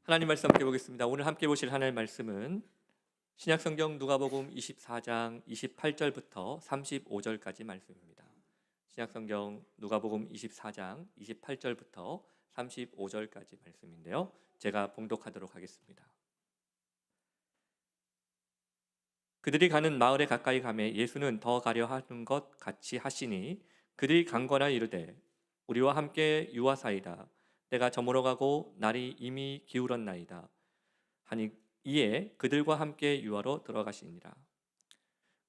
하나님 말씀 함께 보겠습니다. 오늘 함께 보실 하나님의 말씀은 신약성경 누가복음 24장 28절부터 35절까지 말씀입니다. 신약성경 누가복음 24장 28절부터 35절까지 말씀인데요. 제가 봉독하도록 하겠습니다. 그들이 가는 마을에 가까이 가매 예수는 더 가려 하는 것 같이 하시니 그들이 강권하 이르되 우리와 함께 유하사이다. 때가 저물어 가고 날이 이미 기울었나이다. 하니 이에 그들과 함께 유하로 들어가시니라.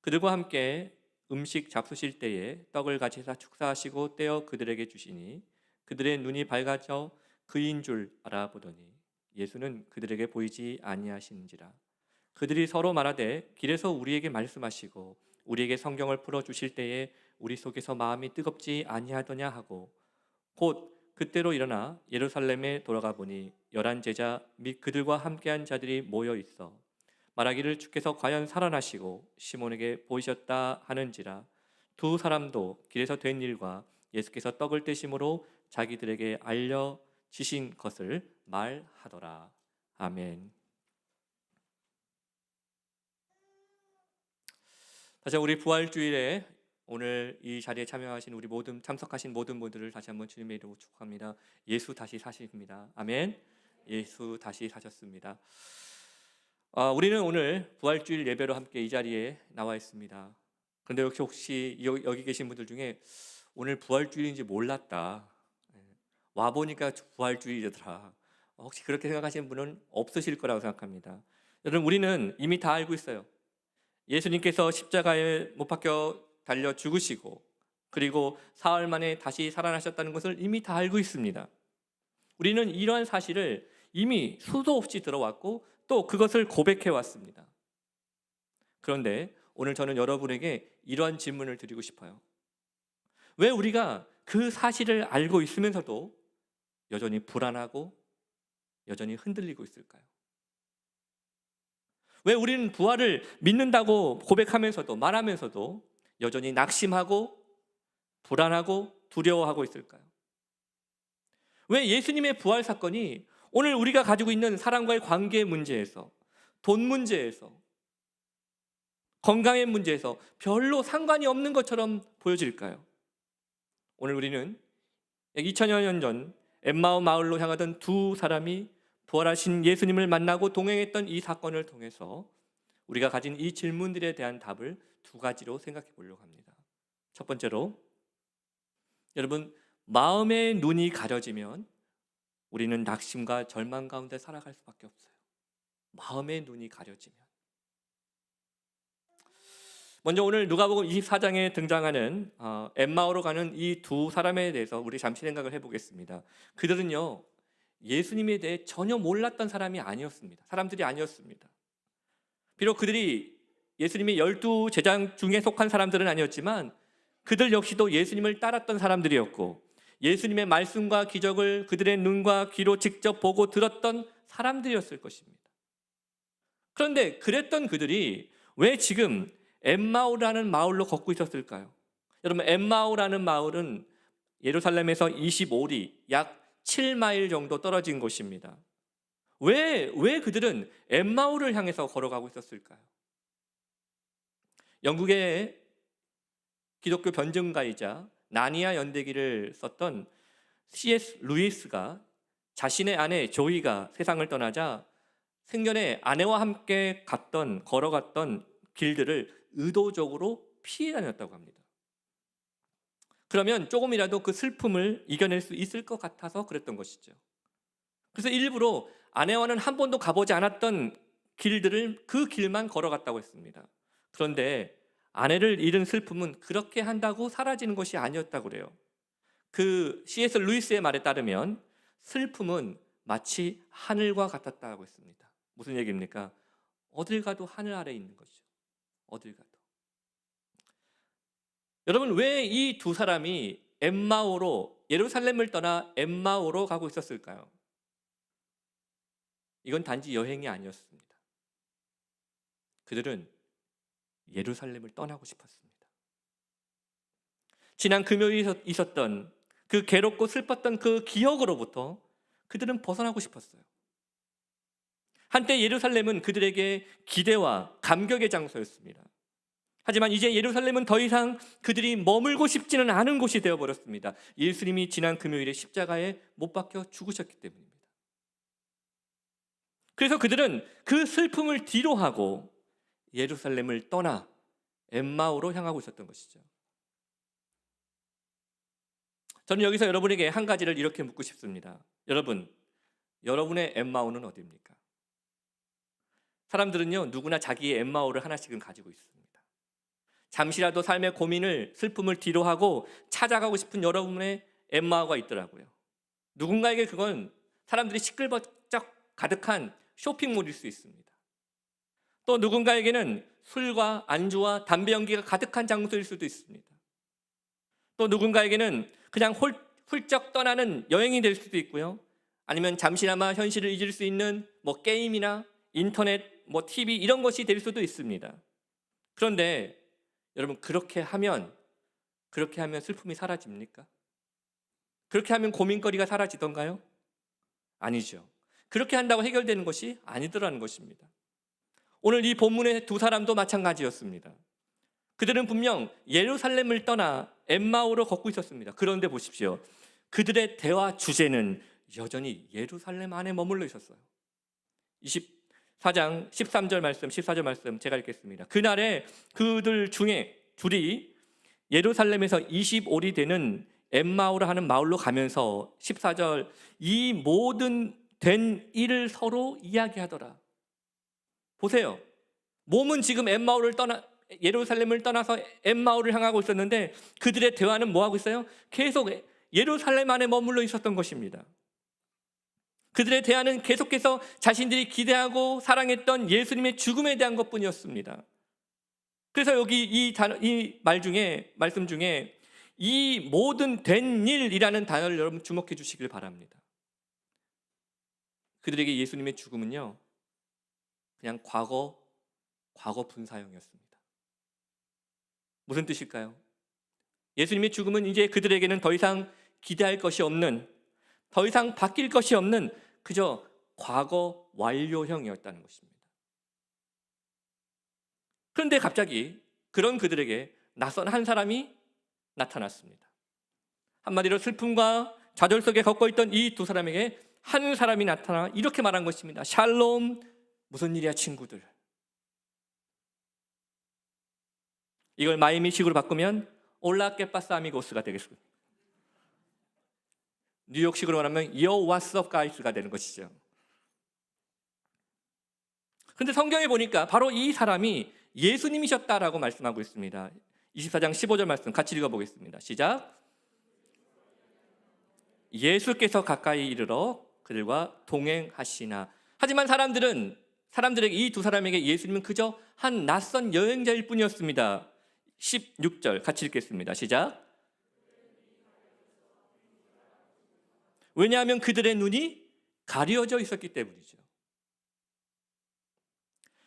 그들과 함께 음식 잡수실 때에 떡을 가지사 축사하시고 떼어 그들에게 주시니 그들의 눈이 밝아져 그인 줄 알아보더니 예수는 그들에게 보이지 아니하시는지라. 그들이 서로 말하되 길에서 우리에게 말씀하시고 우리에게 성경을 풀어 주실 때에 우리 속에서 마음이 뜨겁지 아니하더냐 하고 곧 그때로 일어나 예루살렘에 돌아가 보니 11 제자 및 그들과 함께한 자들이 모여 있어 말하기를 주께서 과연 살아나시고 시몬에게 보이셨다 하는지라. 두 사람도 길에서 된 일과 예수께서 떡을 떼심으로 자기들에게 알려지신 것을 말하더라. 아멘. 다시 우리 부활주일에 오늘 이 자리에 참여하신 우리 모든 참석하신 모든 분들을 다시 한번 주님의 이름으로 축복합니다. 예수 다시 사십니다. 아멘. 예수 다시 사셨습니다. 우리는 오늘 부활주일 예배로 함께 이 자리에 나와 있습니다. 그런데 혹시 여기 계신 분들 중에 오늘 부활주일인지 몰랐다, 와 보니까 부활주일이더라, 혹시 그렇게 생각하시는 분은 없으실 거라고 생각합니다. 여러분, 우리는 이미 다 알고 있어요. 예수님께서 십자가에 못 박혀 달려 죽으시고 그리고 사흘 만에 다시 살아나셨다는 것을 이미 다 알고 있습니다. 우리는 이러한 사실을 이미 수도 없이 들어왔고 또 그것을 고백해 왔습니다. 그런데 오늘 저는 여러분에게 이러한 질문을 드리고 싶어요. 왜 우리가 그 사실을 알고 있으면서도 여전히 불안하고 여전히 흔들리고 있을까요? 왜 우리는 부활을 믿는다고 고백하면서도 말하면서도 여전히 낙심하고 불안하고 두려워하고 있을까요? 왜 예수님의 부활 사건이 오늘 우리가 가지고 있는 사람과의 관계 문제에서, 돈 문제에서, 건강의 문제에서 별로 상관이 없는 것처럼 보여질까요? 오늘 우리는 2000여 년 전 엠마오 마을로 향하던 두 사람이 부활하신 예수님을 만나고 동행했던 이 사건을 통해서 우리가 가진 이 질문들에 대한 답을 두 가지로 생각해 보려고 합니다. 첫 번째로, 여러분, 마음의 눈이 가려지면 우리는 낙심과 절망 가운데 살아갈 수밖에 없어요. 마음의 눈이 가려지면. 먼저 오늘 누가복음 24장에 등장하는 엠마오로 가는 이 두 사람에 대해서 우리 잠시 생각을 해보겠습니다. 그들은요, 예수님에 대해 전혀 몰랐던 사람들이 아니었습니다. 비록 그들이 예수님의 12 제자 중에 속한 사람들은 아니었지만 그들 역시도 예수님을 따랐던 사람들이었고 예수님의 말씀과 기적을 그들의 눈과 귀로 직접 보고 들었던 사람들이었을 것입니다. 그런데 그랬던 그들이 왜 지금 엠마오라는 마을로 걷고 있었을까요? 여러분, 엠마오라는 마을은 예루살렘에서 25리, 약 7마일 정도 떨어진 곳입니다. 왜 그들은 엠마오를 향해서 걸어가고 있었을까요? 영국의 기독교 변증가이자 나니아 연대기를 썼던 C.S. 루이스가 자신의 아내 조이가 세상을 떠나자 생전에 아내와 함께 걸어갔던 길들을 의도적으로 피해 다녔다고 합니다. 그러면 조금이라도 그 슬픔을 이겨낼 수 있을 것 같아서 그랬던 것이죠. 그래서 일부러 아내와는 한 번도 가보지 않았던 길들을 그 길만 걸어갔다고 했습니다. 그런데 아내를 잃은 슬픔은 그렇게 한다고 사라지는 것이 아니었다고 그래요. 그 C.S. 루이스의 말에 따르면 슬픔은 마치 하늘과 같았다고 했습니다. 무슨 얘기입니까? 어딜 가도 하늘 아래에 있는 것이죠. 어딜 가도. 여러분, 왜 이 두 사람이 예루살렘을 떠나 엠마오로 가고 있었을까요? 이건 단지 여행이 아니었습니다. 그들은 예루살렘을 떠나고 싶었습니다. 지난 금요일에 있었던 그 괴롭고 슬펐던 그 기억으로부터 그들은 벗어나고 싶었어요. 한때 예루살렘은 그들에게 기대와 감격의 장소였습니다. 하지만 이제 예루살렘은 더 이상 그들이 머물고 싶지는 않은 곳이 되어버렸습니다. 예수님이 지난 금요일에 십자가에 못 박혀 죽으셨기 때문입니다. 그래서 그들은 그 슬픔을 뒤로하고 예루살렘을 떠나 엠마오로 향하고 있었던 것이죠. 저는 여기서 여러분에게 한 가지를 이렇게 묻고 싶습니다. 여러분의 엠마오는 어디입니까? 사람들은요, 누구나 자기의 엠마오를 하나씩은 가지고 있습니다. 잠시라도 삶의 고민을, 슬픔을 뒤로하고 찾아가고 싶은 여러분의 엠마오가 있더라고요. 누군가에게 그건 사람들이 시끌벅적 가득한 쇼핑몰일 수 있습니다. 또 누군가에게는 술과 안주와 담배 연기가 가득한 장소일 수도 있습니다. 또 누군가에게는 그냥 훌쩍 떠나는 여행이 될 수도 있고요. 아니면 잠시나마 현실을 잊을 수 있는 게임이나 인터넷, TV 이런 것이 될 수도 있습니다. 그런데 여러분, 그렇게 하면 슬픔이 사라집니까? 그렇게 하면 고민거리가 사라지던가요? 아니죠. 그렇게 한다고 해결되는 것이 아니더라는 것입니다. 오늘 이 본문의 두 사람도 마찬가지였습니다. 그들은 분명 예루살렘을 떠나 엠마오로 걷고 있었습니다. 그런데 보십시오. 그들의 대화 주제는 여전히 예루살렘 안에 머물러 있었어요. 24장 13절 말씀, 14절 말씀 제가 읽겠습니다. 그날에 그들 중에 둘이 예루살렘에서 20올이 되는 엠마오라 하는 마을로 가면서 14절 이 모든 된 일을 서로 이야기하더라. 보세요. 몸은 지금 예루살렘을 떠나서 엠마오를 향하고 있었는데 그들의 대화는 뭐하고 있어요? 계속 예루살렘 안에 머물러 있었던 것입니다. 그들의 대화는 계속해서 자신들이 기대하고 사랑했던 예수님의 죽음에 대한 것뿐이었습니다. 그래서 여기 이 말씀 중에 이 모든 된 일이라는 단어를 여러분 주목해 주시길 바랍니다. 그들에게 예수님의 죽음은요, 그냥 과거 분사형이었습니다. 무슨 뜻일까요? 예수님의 죽음은 이제 그들에게는 더 이상 기대할 것이 없는, 더 이상 바뀔 것이 없는 그저 과거 완료형이었다는 것입니다. 그런데 갑자기 그런 그들에게 낯선 한 사람이 나타났습니다. 한마디로 슬픔과 좌절 속에 걷고 있던 이 두 사람에게 한 사람이 나타나 이렇게 말한 것입니다. 샬롬, 무슨 일이야 친구들. 이걸 마이애미식으로 바꾸면 올라 깨빠스 아미고스가 되겠습니다. 뉴욕식으로 말하면 Yo, what's up guys가 되는 것이죠. 그런데 성경에 보니까 바로 이 사람이 예수님이셨다라고 말씀하고 있습니다. 24장 15절 말씀 같이 읽어보겠습니다. 시작. 예수께서 가까이 이르러 그들과 동행하시나. 하지만 사람들에게 이 두 사람에게 예수님은 그저 한 낯선 여행자일 뿐이었습니다. 16절 같이 읽겠습니다. 시작. 왜냐하면 그들의 눈이 가려져 있었기 때문이죠.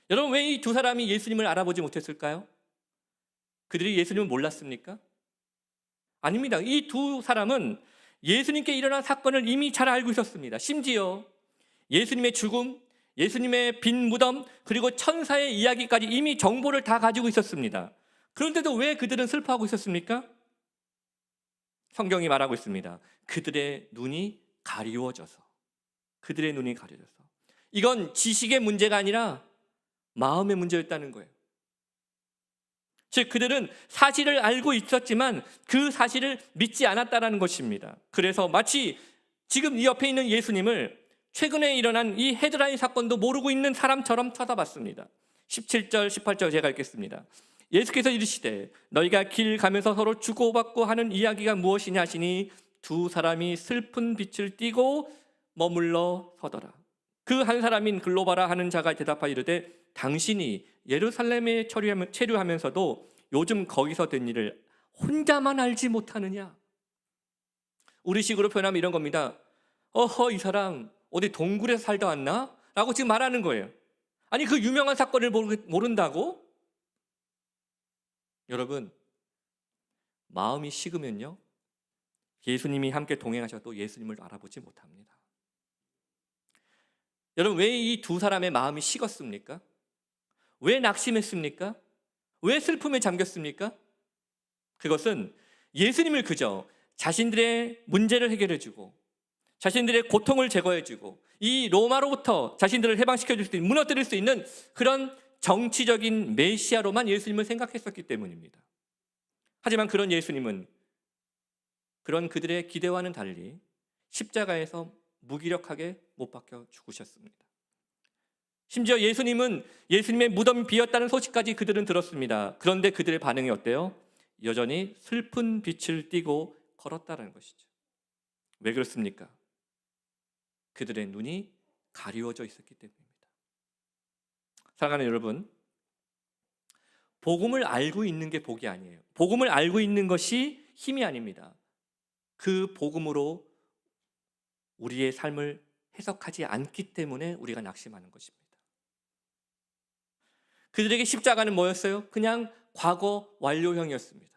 여러분, 왜 이 두 사람이 예수님을 알아보지 못했을까요? 그들이 예수님을 몰랐습니까? 아닙니다. 이 두 사람은 예수님께 일어난 사건을 이미 잘 알고 있었습니다. 심지어 예수님의 죽음, 예수님의 빈 무덤, 그리고 천사의 이야기까지 이미 정보를 다 가지고 있었습니다. 그런데도 왜 그들은 슬퍼하고 있었습니까? 성경이 말하고 있습니다. 그들의 눈이 가리워져서. 이건 지식의 문제가 아니라 마음의 문제였다는 거예요. 즉 그들은 사실을 알고 있었지만 그 사실을 믿지 않았다는 것입니다. 그래서 마치 지금 이 옆에 있는 예수님을 최근에 일어난 이 헤드라인 사건도 모르고 있는 사람처럼 쳐다봤습니다. 17절 18절 제가 읽겠습니다. 예수께서 이르시되 너희가 길 가면서 서로 주고받고 하는 이야기가 무엇이냐 하시니 두 사람이 슬픈 빛을 띠고 머물러 서더라. 그 한 사람인 글로바라 하는 자가 대답하여 이르되 당신이 예루살렘에 체류하면서도 요즘 거기서 된 일을 혼자만 알지 못하느냐. 우리식으로 표현하면 이런 겁니다. 이 사람 어디 동굴에서 살다 왔나? 라고 지금 말하는 거예요. 아니 그 유명한 사건을 모른다고? 여러분, 마음이 식으면요 예수님이 함께 동행하셔도 예수님을 알아보지 못합니다. 여러분, 왜 이 두 사람의 마음이 식었습니까? 왜 낙심했습니까? 왜 슬픔에 잠겼습니까? 그것은 예수님을 그저 자신들의 문제를 해결해주고 자신들의 고통을 제거해주고 이 로마로부터 자신들을 해방시켜줄 수 있는, 무너뜨릴 수 있는 그런 정치적인 메시아로만 예수님을 생각했었기 때문입니다. 하지만 그런 예수님은 그런 그들의 기대와는 달리 십자가에서 무기력하게 못 박혀 죽으셨습니다. 심지어 예수님은 예수님의 무덤이 비었다는 소식까지 그들은 들었습니다. 그런데 그들의 반응이 어때요? 여전히 슬픈 빛을 띠고 걸었다는 것이죠. 왜 그렇습니까? 그들의 눈이 가리워져 있었기 때문입니다. 사랑하는 여러분, 복음을 알고 있는 게 복이 아니에요. 복음을 알고 있는 것이 힘이 아닙니다. 그 복음으로 우리의 삶을 해석하지 않기 때문에 우리가 낙심하는 것입니다. 그들에게 십자가는 뭐였어요? 그냥 과거 완료형이었습니다.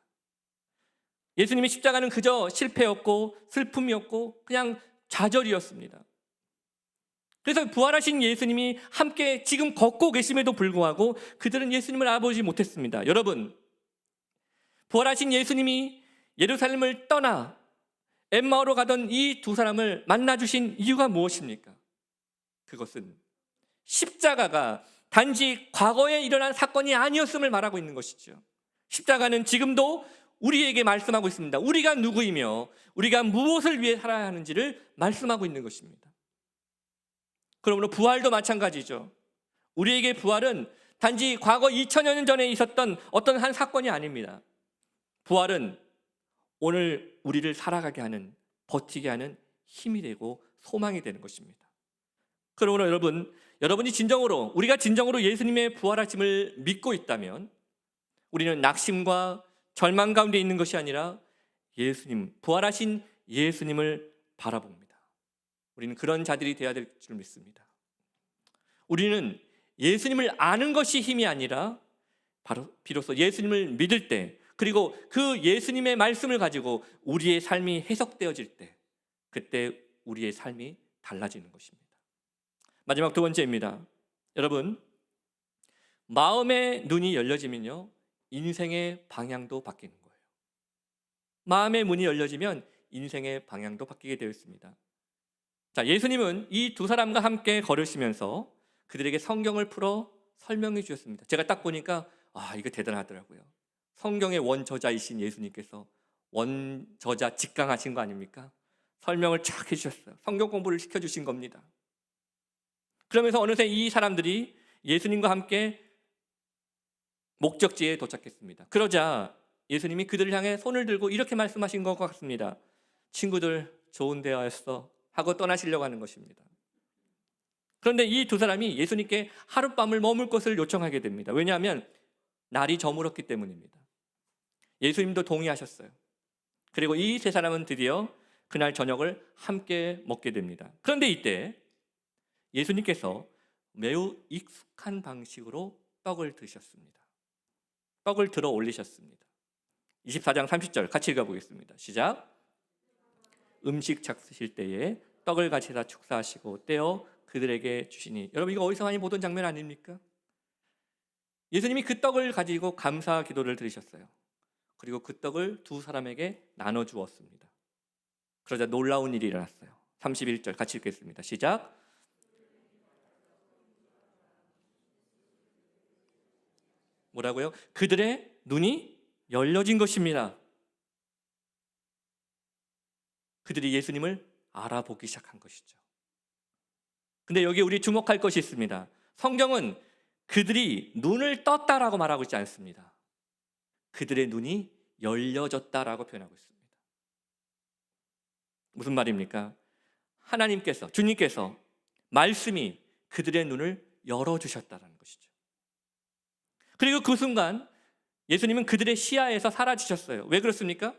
예수님의 십자가는 그저 실패였고 슬픔이었고 그냥 좌절이었습니다. 그래서 부활하신 예수님이 함께 지금 걷고 계심에도 불구하고 그들은 예수님을 알아보지 못했습니다. 여러분, 부활하신 예수님이 예루살렘을 떠나 엠마오로 가던 이 두 사람을 만나주신 이유가 무엇입니까? 그것은 십자가가 단지 과거에 일어난 사건이 아니었음을 말하고 있는 것이죠. 십자가는 지금도 우리에게 말씀하고 있습니다. 우리가 누구이며 우리가 무엇을 위해 살아야 하는지를 말씀하고 있는 것입니다. 그러므로 부활도 마찬가지죠. 우리에게 부활은 단지 과거 2000여 년 전에 있었던 어떤 한 사건이 아닙니다. 부활은 오늘 우리를 살아가게 하는, 버티게 하는 힘이 되고 소망이 되는 것입니다. 그러므로 여러분이 진정으로, 우리가 진정으로 예수님의 부활하심을 믿고 있다면 우리는 낙심과 절망 가운데 있는 것이 아니라 예수님, 부활하신 예수님을 바라봅니다. 우리는 그런 자들이 되어야 될 줄 믿습니다. 우리는 예수님을 아는 것이 힘이 아니라 바로 비로소 예수님을 믿을 때, 그리고 그 예수님의 말씀을 가지고 우리의 삶이 해석되어질 때, 그때 우리의 삶이 달라지는 것입니다. 마지막 두 번째입니다. 여러분, 마음의 눈이 열려지면요, 인생의 방향도 바뀌는 거예요. 마음의 문이 열려지면 인생의 방향도 바뀌게 되어 있습니다. 자, 예수님은 이 두 사람과 함께 걸으시면서 그들에게 성경을 풀어 설명해 주셨습니다. 제가 딱 보니까 이거 대단하더라고요. 성경의 원저자이신 예수님께서 원저자 직강하신 거 아닙니까? 설명을 쫙 해주셨어요. 성경 공부를 시켜주신 겁니다. 그러면서 어느새 이 사람들이 예수님과 함께 목적지에 도착했습니다. 그러자 예수님이 그들을 향해 손을 들고 이렇게 말씀하신 것 같습니다. 친구들, 좋은 대화였어 하고 떠나시려고 하는 것입니다. 그런데 이 두 사람이 예수님께 하룻밤을 머물 것을 요청하게 됩니다. 왜냐하면 날이 저물었기 때문입니다. 예수님도 동의하셨어요. 그리고 이 세 사람은 드디어 그날 저녁을 함께 먹게 됩니다. 그런데 이때 예수님께서 매우 익숙한 방식으로 떡을 드셨습니다. 떡을 들어 올리셨습니다. 24장 30절 같이 읽어보겠습니다. 시작. 음식 잡수실 때에 떡을 가져다 축사하시고 떼어 그들에게 주시니. 여러분, 이거 어디서 많이 보던 장면 아닙니까? 예수님이 그 떡을 가지고 감사 기도를 드리셨어요. 그리고 그 떡을 두 사람에게 나눠 주었습니다. 그러자 놀라운 일이 일어났어요. 31절 같이 읽겠습니다. 시작. 뭐라고요? 그들의 눈이 열려진 것입니다. 그들이 예수님을 알아보기 시작한 것이죠. 근데 여기 우리 주목할 것이 있습니다. 성경은 그들이 눈을 떴다라고 말하고 있지 않습니다. 그들의 눈이 열려졌다라고 표현하고 있습니다. 무슨 말입니까? 하나님께서, 주님께서 말씀이 그들의 눈을 열어주셨다는 것이죠. 그리고 그 순간 예수님은 그들의 시야에서 사라지셨어요. 왜 그렇습니까?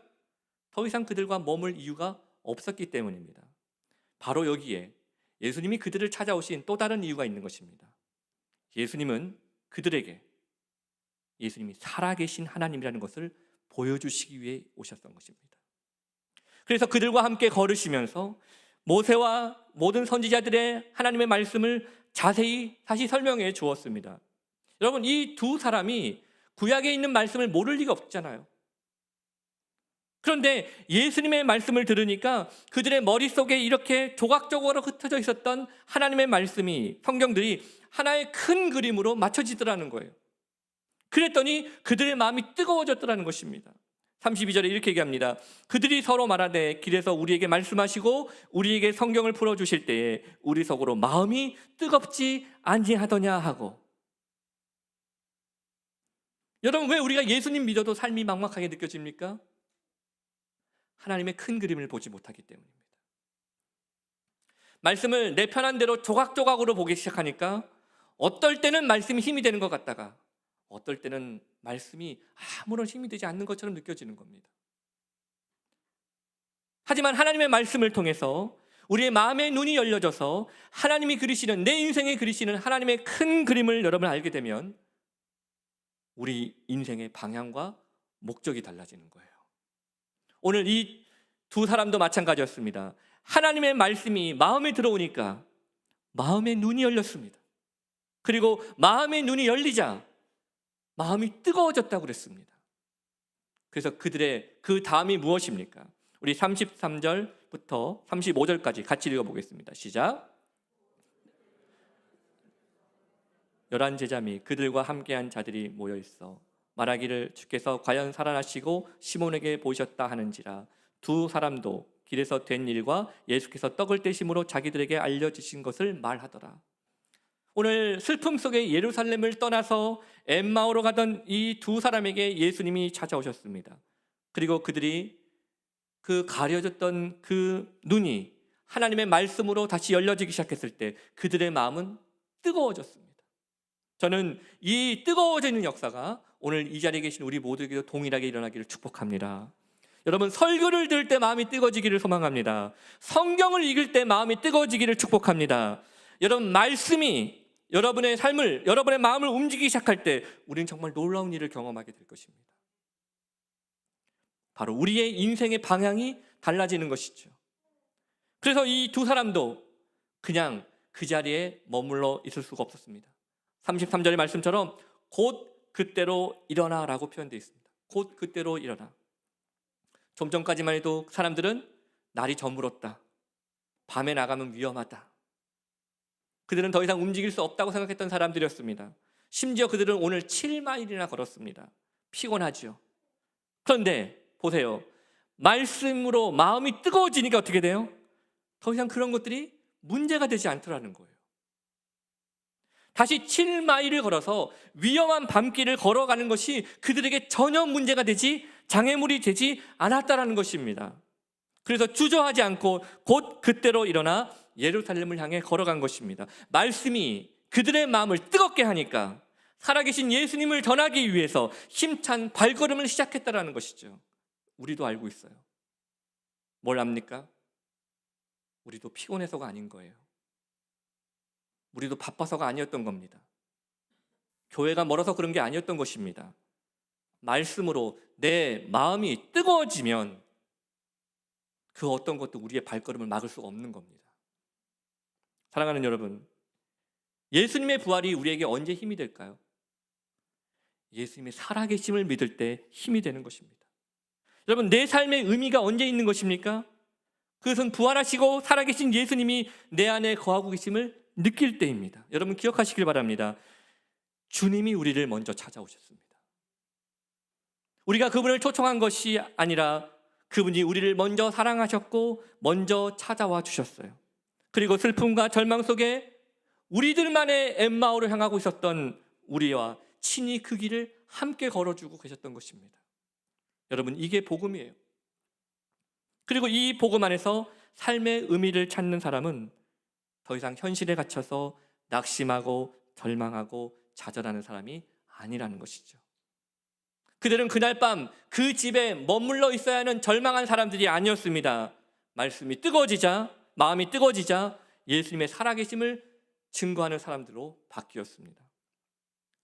더 이상 그들과 머물 이유가 없었기 때문입니다. 바로 여기에 예수님이 그들을 찾아오신 또 다른 이유가 있는 것입니다. 예수님은 그들에게 예수님이 살아계신 하나님이라는 것을 보여주시기 위해 오셨던 것입니다. 그래서 그들과 함께 걸으시면서 모세와 모든 선지자들의 하나님의 말씀을 자세히 다시 설명해 주었습니다. 여러분, 이 두 사람이 구약에 있는 말씀을 모를 리가 없잖아요. 그런데 예수님의 말씀을 들으니까 그들의 머릿속에 이렇게 조각적으로 흩어져 있었던 하나님의 말씀이, 성경들이 하나의 큰 그림으로 맞춰지더라는 거예요. 그랬더니 그들의 마음이 뜨거워졌더라는 것입니다. 32절에 이렇게 얘기합니다. 그들이 서로 말하되 길에서 우리에게 말씀하시고 우리에게 성경을 풀어주실 때에 우리 속으로 마음이 뜨겁지 아니하더냐 하고. 여러분, 왜 우리가 예수님 믿어도 삶이 막막하게 느껴집니까? 하나님의 큰 그림을 보지 못하기 때문입니다. 말씀을 내 편한 대로 조각조각으로 보기 시작하니까 어떨 때는 말씀이 힘이 되는 것 같다가 어떨 때는 말씀이 아무런 힘이 되지 않는 것처럼 느껴지는 겁니다. 하지만 하나님의 말씀을 통해서 우리의 마음의 눈이 열려져서 하나님이 그리시는, 내 인생에 그리시는 하나님의 큰 그림을 여러분 알게 되면 우리 인생의 방향과 목적이 달라지는 거예요. 오늘 이 두 사람도 마찬가지였습니다. 하나님의 말씀이 마음에 들어오니까 마음의 눈이 열렸습니다. 그리고 마음의 눈이 열리자 마음이 뜨거워졌다고 그랬습니다. 그래서 그들의 그 다음이 무엇입니까? 우리 33절부터 35절까지 같이 읽어보겠습니다. 시작. 11 제자 및 그들과 함께한 자들이 모여 있어 말하기를 주께서 과연 살아나시고 시몬에게 보이셨다 하는지라. 두 사람도 길에서 된 일과 예수께서 떡을 떼심으로 자기들에게 알려주신 것을 말하더라. 오늘 슬픔 속에 예루살렘을 떠나서 엠마오로 가던 이 두 사람에게 예수님이 찾아오셨습니다. 그리고 그들이 그 가려졌던 그 눈이 하나님의 말씀으로 다시 열려지기 시작했을 때 그들의 마음은 뜨거워졌습니다. 저는 이 뜨거워지는 역사가 오늘 이 자리에 계신 우리 모두에게도 동일하게 일어나기를 축복합니다. 여러분, 설교를 들을 때 마음이 뜨거워지기를 소망합니다. 성경을 읽을 때 마음이 뜨거워지기를 축복합니다. 여러분, 말씀이 여러분의 삶을, 여러분의 마음을 움직이기 시작할 때 우리는 정말 놀라운 일을 경험하게 될 것입니다. 바로 우리의 인생의 방향이 달라지는 것이죠. 그래서 이 두 사람도 그냥 그 자리에 머물러 있을 수가 없었습니다. 33절의 말씀처럼 곧 그때로 일어나라고 표현되어 있습니다. 곧 그때로 일어나. 좀 전까지만 해도 사람들은 날이 저물었다, 밤에 나가면 위험하다, 그들은 더 이상 움직일 수 없다고 생각했던 사람들이었습니다. 심지어 그들은 오늘 7마일이나 걸었습니다. 피곤하죠. 그런데 보세요, 말씀으로 마음이 뜨거워지니까 어떻게 돼요? 더 이상 그런 것들이 문제가 되지 않더라는 거예요. 다시 7마일을 걸어서 위험한 밤길을 걸어가는 것이 그들에게 전혀 문제가 되지, 장애물이 되지 않았다라는 것입니다. 그래서 주저하지 않고 곧 그때로 일어나 예루살렘을 향해 걸어간 것입니다. 말씀이 그들의 마음을 뜨겁게 하니까 살아계신 예수님을 전하기 위해서 힘찬 발걸음을 시작했다라는 것이죠. 우리도 알고 있어요. 뭘 압니까? 우리도 피곤해서가 아닌 거예요. 우리도 바빠서가 아니었던 겁니다. 교회가 멀어서 그런 게 아니었던 것입니다. 말씀으로 내 마음이 뜨거워지면 그 어떤 것도 우리의 발걸음을 막을 수가 없는 겁니다. 사랑하는 여러분, 예수님의 부활이 우리에게 언제 힘이 될까요? 예수님의 살아계심을 믿을 때 힘이 되는 것입니다. 여러분, 내 삶의 의미가 언제 있는 것입니까? 그것은 부활하시고 살아계신 예수님이 내 안에 거하고 계심을 느낄 때입니다. 여러분, 기억하시길 바랍니다. 주님이 우리를 먼저 찾아오셨습니다. 우리가 그분을 초청한 것이 아니라 그분이 우리를 먼저 사랑하셨고 먼저 찾아와 주셨어요. 그리고 슬픔과 절망 속에 우리들만의 엠마오를 향하고 있었던 우리와 친히 그 길을 함께 걸어주고 계셨던 것입니다. 여러분, 이게 복음이에요. 그리고 이 복음 안에서 삶의 의미를 찾는 사람은 더 이상 현실에 갇혀서 낙심하고 절망하고 좌절하는 사람이 아니라는 것이죠. 그들은 그날 밤 그 집에 머물러 있어야 하는 절망한 사람들이 아니었습니다. 말씀이 뜨거워지자, 마음이 뜨거워지자 예수님의 살아계심을 증거하는 사람들로 바뀌었습니다.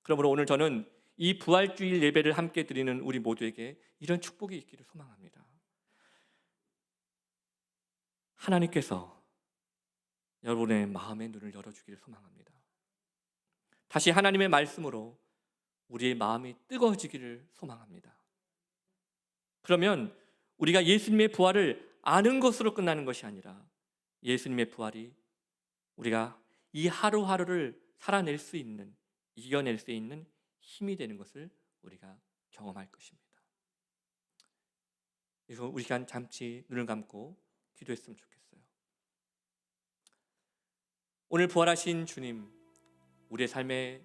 그러므로 오늘 저는 이 부활주일 예배를 함께 드리는 우리 모두에게 이런 축복이 있기를 소망합니다. 하나님께서 여러분의 마음의 눈을 열어주기를 소망합니다. 다시 하나님의 말씀으로 우리의 마음이 뜨거워지기를 소망합니다. 그러면 우리가 예수님의 부활을 아는 것으로 끝나는 것이 아니라 예수님의 부활이 우리가 이 하루하루를 살아낼 수 있는, 이겨낼 수 있는 힘이 되는 것을 우리가 경험할 것입니다. 그래서 우리 시간 잠시 눈을 감고 기도했으면 좋겠어요. 오늘 부활하신 주님, 우리의 삶에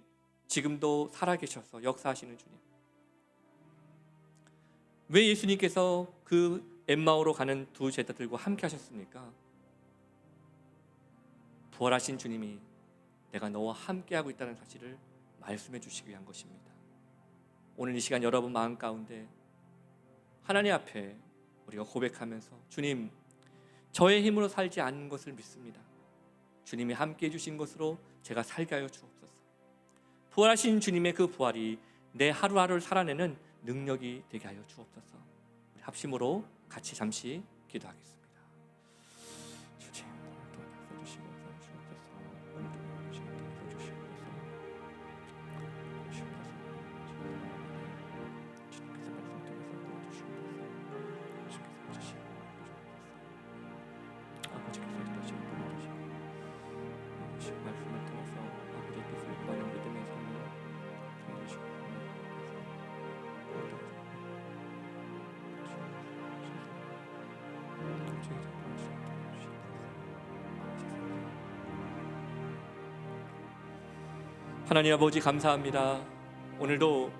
지금도 살아계셔서 역사하시는 주님, 왜 예수님께서 그 엠마오로 가는 두 제자들과 함께 하셨습니까? 부활하신 주님이 내가 너와 함께하고 있다는 사실을 말씀해 주시기 위한 것입니다. 오늘 이 시간 여러분 마음 가운데 하나님 앞에 우리가 고백하면서 주님, 저의 힘으로 살지 않는 것을 믿습니다. 주님이 함께해 주신 것으로 제가 살게 하여 주옵소서. 부활하신 주님의 그 부활이 내 하루하루를 살아내는 능력이 되게 하여 주옵소서. 우리 합심으로 같이 잠시 기도하겠습니다. 주님, 오늘도 역사 주시옵소서. 오늘도 역사 주시옵소서. 주님께서 말씀 통해서 도와주시옵소서. 주께서 주시옵소서. 아버지께서 이루어지고 도와주시고 주신 말씀을 통해서 아버지의 뜻을 구하는 믿음의 삶을 살려주시옵소서. 하나님 아버지 감사합니다. 오늘도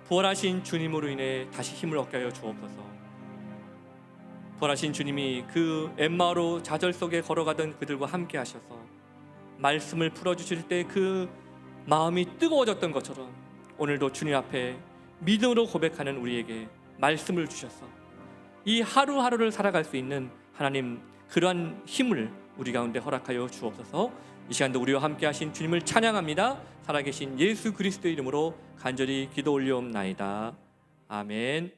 부활하신 주님으로 인해 다시 힘을 얻게 하여 주옵소서. 부활하신 주님이 그 엠마오로 좌절 속에 걸어가던 그들과 함께 하셔서 말씀을 풀어주실 때 그 마음이 뜨거워졌던 것처럼 오늘도 주님 앞에 믿음으로 고백하는 우리에게 말씀을 주셔서 이 하루하루를 살아갈 수 있는 하나님, 그러한 힘을 우리 가운데 허락하여 주옵소서. 이 시간도 우리와 함께 하신 주님을 찬양합니다. 살아계신 예수 그리스도의 이름으로 간절히 기도 올리옵나이다. 아멘.